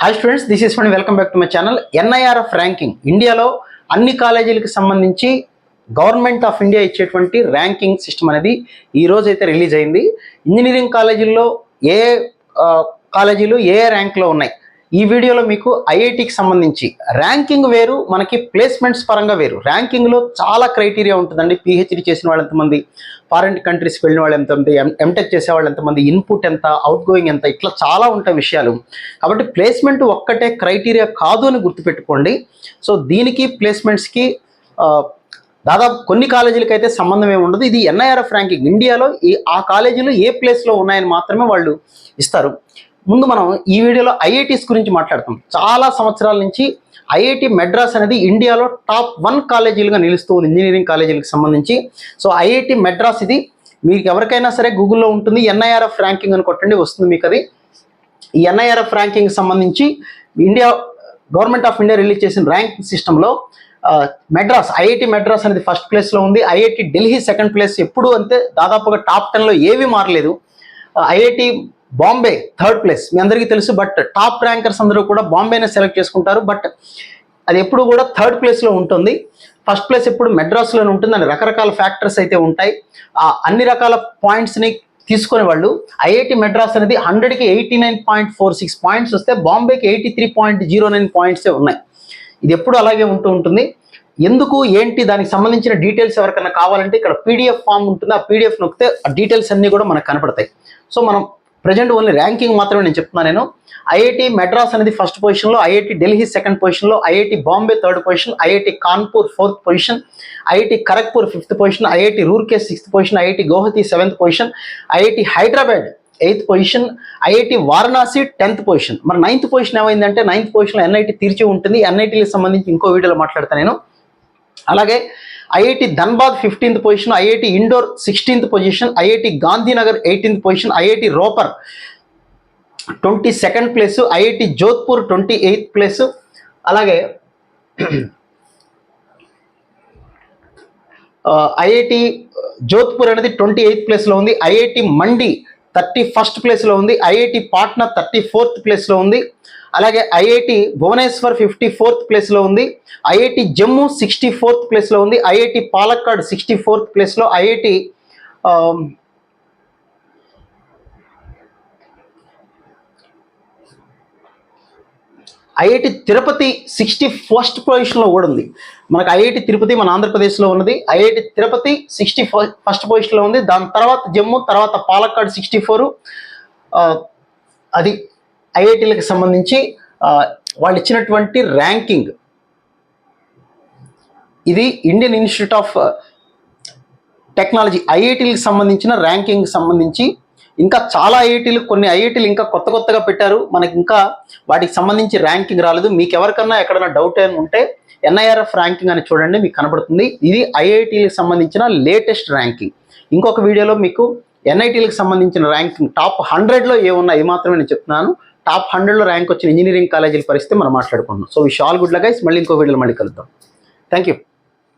Hi students, this is fund welcome back to my channel. NIRF ranking ఇండియాలో అన్ని కాలేజీలకు సంబంధించి గవర్నమెంట్ ఆఫ్ ఇండియా ఇచ్చేటువంటి ర్యాంకింగ్ సిస్టమ్ అనేది ఈ రోజు అయితే రిలీజ్ అయింది. ఇంజనీరింగ్ కాలేజీల్లో ఏ కాలేజీలు ఏ ర్యాంక్లో ఉన్నాయి, ఈ వీడియోలో మీకు ఐఐటికి సంబంధించి ర్యాంకింగ్ వేరు, మనకి ప్లేస్మెంట్స్ పరంగా వేరు. ర్యాంకింగ్లో చాలా క్రైటీరియా ఉంటుందండి. పిహెచ్డి చేసిన వాళ్ళు ఎంతమంది, ఫారిన్ కంట్రీస్కి వెళ్ళిన వాళ్ళు ఎంతమంది, ఎంటెక్ చేసే వాళ్ళు ఎంతమంది, ఇన్పుట్ ఎంత, అవుట్ గోయింగ్ ఎంత, ఇట్లా చాలా ఉంటాయి విషయాలు. కాబట్టి ప్లేస్మెంట్ ఒక్కటే క్రైటీరియా కాదు అని గుర్తుపెట్టుకోండి. సో దీనికి ప్లేస్మెంట్స్కి దాదాపు కొన్ని కాలేజీలకి అయితే సంబంధం ఏమి ఉండదు. ఇది ఎన్ఐఆర్ఎఫ్ ర్యాంకింగ్. ఇండియాలో ఆ కాలేజీలు ఏ ప్లేస్లో ఉన్నాయని మాత్రమే వాళ్ళు ఇస్తారు. ముందు మనం ఈ వీడియోలో ఐఐటీస్ గురించి మాట్లాడతాం. చాలా సంవత్సరాల నుంచి ఐఐటి మెడ్రాస్ అనేది ఇండియాలో టాప్ 1 కాలేజీలుగా నిలుస్తూ ఉంది ఇంజనీరింగ్ కాలేజీలకు సంబంధించి. సో ఐఐటి మెడ్రాస్ ఇది మీకు ఎవరికైనా సరే గూగుల్లో ఉంటుంది, ఎన్ఐఆర్ఎఫ్ ర్యాంకింగ్ అని కొట్టండి, వస్తుంది మీకు అది. ఈ ఎన్ఐఆర్ఎఫ్ ర్యాంకింగ్ సంబంధించి India government of India release చేసిన ర్యాంకింగ్ సిస్టంలో మెడ్రాస్, ఐఐటి మెడ్రాస్ అనేది ఫస్ట్ ప్లేస్లో ఉంది. IIT Delhi second place. ఎప్పుడు అంతే, దాదాపుగా టాప్ 10లో ఏవి మారలేదు. ఐఐటి బాంబే థర్డ్ ప్లేస్, మీ అందరికీ తెలుసు. బట్ టాప్ ర్యాంకర్స్ అందరూ కూడా బాంబేనే సెలెక్ట్ చేసుకుంటారు. బట్ అది ఎప్పుడు కూడా థర్డ్ ప్లేస్లో ఉంటుంది. ఫస్ట్ ప్లేస్ ఎప్పుడు మెడ్రాస్లోనే ఉంటుంది. అని రకరకాల ఫ్యాక్టర్స్ అయితే ఉంటాయి. అన్ని రకాల పాయింట్స్ని తీసుకునే వాళ్ళు ఐఐటి మెడ్రాస్ అనేది 100కి 89.46 పాయింట్స్ వస్తే, బాంబేకి 83.09 పాయింట్సే ఉన్నాయి. ఇది ఎప్పుడు అలాగే ఉంటుంది. ఎందుకు ఏంటి దానికి సంబంధించిన డీటెయిల్స్ ఎవరికైనా కావాలంటే ఇక్కడ పీడిఎఫ్ ఫామ్ ఉంటుంది. ఆ పీడిఎఫ్ నొక్కితే ఆ డీటెయిల్స్ అన్నీ కూడా మనకు కనపడతాయి. సో మనం ప్రజెంట్ ఓన్లీ ర్యాంకింగ్ మాత్రమే నేను చెప్తున్నాను. నేను ఐఐటి మెడ్రాస్ అనేది ఫస్ట్ పొజిషన్లో, ఐఐటి ఢిల్లీ సెకండ్ పొజిషన్లో, IIT Bombay third position, IIT Kanpur fourth position, IIT Kharagpur fifth position, IIT రూర్కేస్ sixth position, IIT Guwahati seventh position, IIT Hyderabad 8th position, IIT Varanasi 10th position. మరి 9th పొజిషన్ ఏమైందంటే, 9th పొజిషన్లో ఎన్ఐటి తీర్చి ఉంటుంది. ఎన్ఐటీలకు సంబంధించి ఇంకో వీడియోలో మాట్లాడతాను నేను. అలాగే IIT Dhanbad 15th position, IIT Indore 16th position, IIT Gandhinagar 18th position, IIT Ropar 22nd place, IIT Jodhpur 28th place. అలాగే ఐఐటి జోధ్పూర్ అనేది 28th ప్లేస్లో ఉంది. ఐఐటి మండి 31st ప్లేస్లో ఉంది. ఐఐటి పాట్నా 34th ప్లేస్లో ఉంది. అలాగే ఐఐటి భువనేశ్వర్ 54th ప్లేస్లో ఉంది. ఐఐటి జమ్మూ 64th ప్లేస్లో ఉంది. ఐఐటి పాలక్కాడ్ 64th ప్లేస్లో. ఐఐటి తిరుపతి 61st పొజిషన్లో కూడా ఉంది. మనకు ఐఐటి తిరుపతి మన ఆంధ్రప్రదేశ్లో ఉన్నది. ఐఐటి తిరుపతి 61st పొజిషన్లో ఉంది. దాని తర్వాత జమ్మూ, తర్వాత పాలక్కాడ్ 64. అది ఐఐటీలకు సంబంధించి వాళ్ళు ఇచ్చినటువంటి ర్యాంకింగ్. ఇది ఇండియన్ ఇన్స్టిట్యూట్ ఆఫ్ టెక్నాలజీ ఐఐటీలకు సంబంధించిన ర్యాంకింగ్ సంబంధించి. ఇంకా చాలా ఐఐటీలు, కొన్ని ఐఐటీలు ఇంకా కొత్తగా పెట్టారు. మనకి ఇంకా వాటికి సంబంధించి ర్యాంకింగ్ రాలేదు. మీకు ఎవరికన్నా ఎక్కడైనా డౌట్ ఏమి ఉంటే ఎన్ఐఆర్ఎఫ్ ర్యాంకింగ్ అని చూడండి, మీకు కనబడుతుంది. ఇది ఐఐటీలకు సంబంధించిన లేటెస్ట్ ర్యాంకింగ్. ఇంకొక వీడియోలో మీకు ఎన్ఐటీలకు సంబంధించిన ర్యాంకింగ్ టాప్ 100లో ఏమున్నాయి మాత్రమే నేను చెప్తున్నాను. టాప్ 100లో ర్యాంక్ వచ్చిన ఇంజనీరింగ్ కాలేజీల పరిస్థితి మనం మాట్లాడుకుంటున్నాం. So wish all good luck guys. మళ్ళీ ఇంకో వీడియోలో మళ్ళీ కలుద్దాం. Thank you.